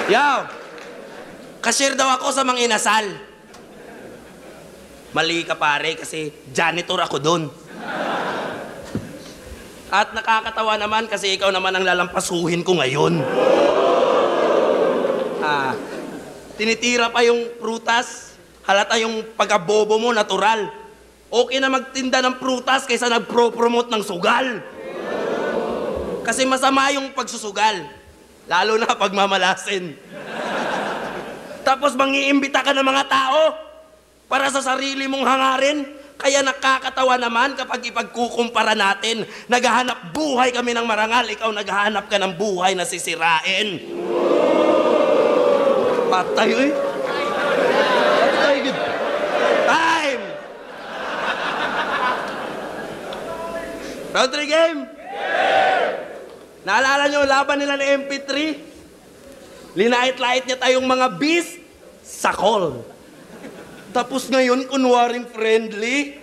Yaw! Cashier daw ako sa mga inasal. Mali ka pare kasi janitor ako doon. At nakakatawa naman kasi ikaw naman ang lalampasuhin ko ngayon. Tinitira pa yung prutas. Halata yung pagkabobo mo, natural. Okay na magtinda ng prutas kaysa nagpro-promote ng sugal. Kasi masama yung pagsusugal. Lalo na pag mamalasin. Tapos mangiimbita ka ng mga tao para sa sarili mong hangarin. Kaya nakakatawa naman kapag ipagkukumpara natin. Naghahanap buhay kami ng marangal, ikaw naghahanap ka ng buhay na sisirain. Patay, eh. Patay, good. Time! Round 3 game? Naalala nyo laban nila ng MP3? Linait-lait niya tayong mga beast sa call. Tapos ngayon, kunwaring friendly,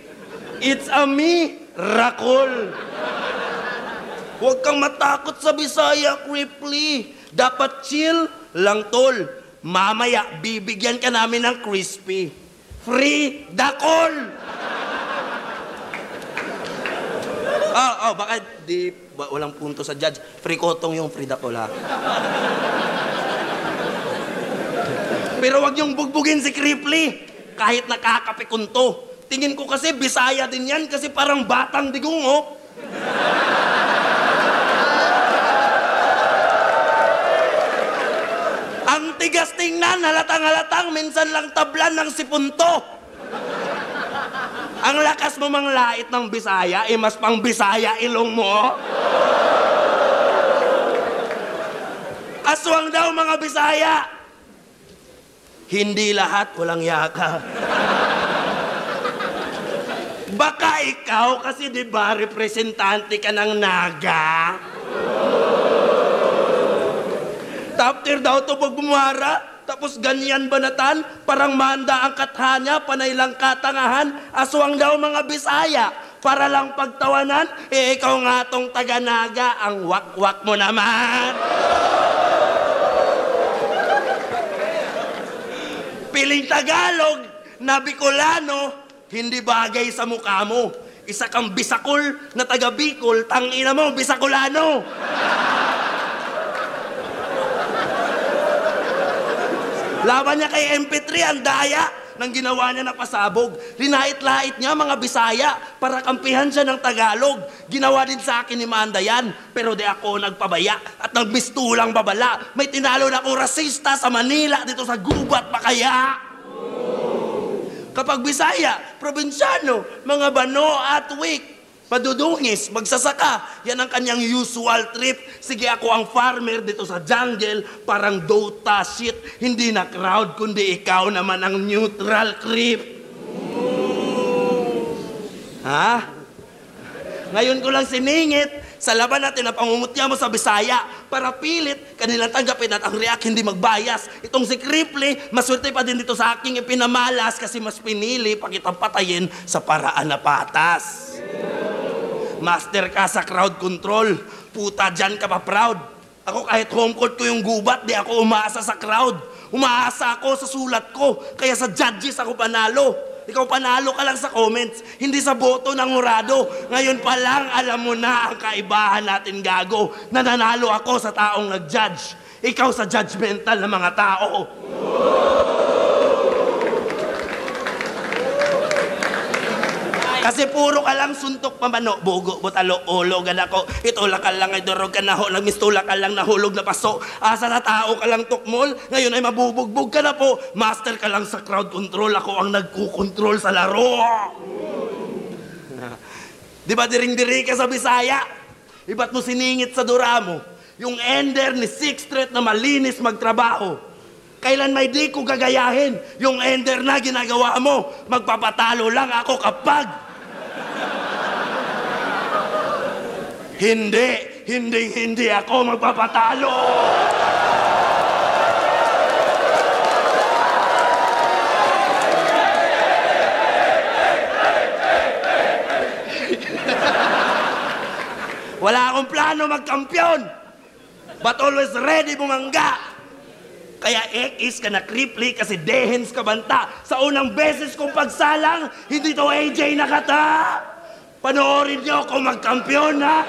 it's a miracle. Huwag kang matakot sa Bisaya, Cripply. Dapat chill lang, tol. Mamaya, bibigyan ka namin ng crispy. Free the call! Baka walang punto sa judge. Free kotong yung free the call, ha? Pero wag yung bugbugin si Cripply. Kahit nakakapikunto. Tingin ko kasi Bisaya din yan kasi parang batang digong, oh. Ang tigas tingnan, halatang-halatang, minsan lang tablan ng sipunto. Ang lakas mo manglait ng Bisaya, mas pang Bisaya ilong mo. Aswang daw mga Bisaya. Hindi lahat walang yaka. Baka ikaw kasi di ba representante ka ng Naga? Top tier daw to pag bumara, tapos ganyan banatan, parang manda ang kathanya, panay lang katangahan, aswang daw mga Bisaya. Para lang pagtawanan, ikaw nga tong taga-Naga, ang wak-wak mo naman. Piling Tagalog na Bicolano, hindi bagay sa mukha mo. Isa kang Bisakol na taga Bicol, tangina mo, Bisacolano. Laban niya kay MP3, ang daya ng ginawa niya na pasabog. Linait-lait niya mga Bisaya para kampihan siya ng Tagalog. Ginawa din sa akin ni Manda yan, pero di ako nagpabaya at nagbistulang babala. May tinalo na akong rasista sa Manila dito sa gubat pa kaya. Kapag Bisaya, probinsyano, mga bano at weak, padudungis, magsasaka, yan ang kanyang usual trip. Sige, ako ang farmer dito sa jungle, parang Dota shit. Hindi na crowd, kundi ikaw naman ang neutral creep. Ha? Ngayon ko lang siningit sa laban natin na pangungutya mo sa Bisaya para pilit kanilang tanggapin at ang react hindi magbayas. Itong si Cripply, maswerte pa din dito sa aking ipinamalas kasi mas pinili pa kitang patayin sa paraan na patas. Master ka sa crowd control. Puta, dyan ka pa proud. Ako kahit home court ko yung gubat, di ako umaasa sa crowd. Umaasa ako sa sulat ko. Kaya sa judges ako panalo. Ikaw panalo ka lang sa comments, hindi sa boto ng hurado. Ngayon pa lang alam mo na ang kaibahan natin, gago. Nananalo ako sa taong nag-judge. Ikaw sa judgmental na mga tao. Kasi puro ka lang suntok pamano, bugo, butalo, ulo, ganako. Itulak ka lang ay durog ka na hulog, mistulak ka lang nahulog na paso. Asa na tao ka lang tukmol, ngayon ay mabubugbog ka na po. Master ka lang sa crowd control, ako ang nagkukontrol sa laro. Di ba diring-diri ka sa Bisaya? Iba't mo siningit sa dura mo? Yung ender ni Sixth Street na malinis magtrabaho. Kailan may di ko gagayahin? Yung ender na ginagawa mo, magpapatalo lang ako kapag Hindi ako magpapatalo! Wala akong plano magkampiyon, but always ready bumangga. Kaya X ka na Cripply kasi Dehens ka banta. Sa unang beses kong pagsalang, hindi to AJ na kata. Panoorin niyo ako magkampiyon, ha?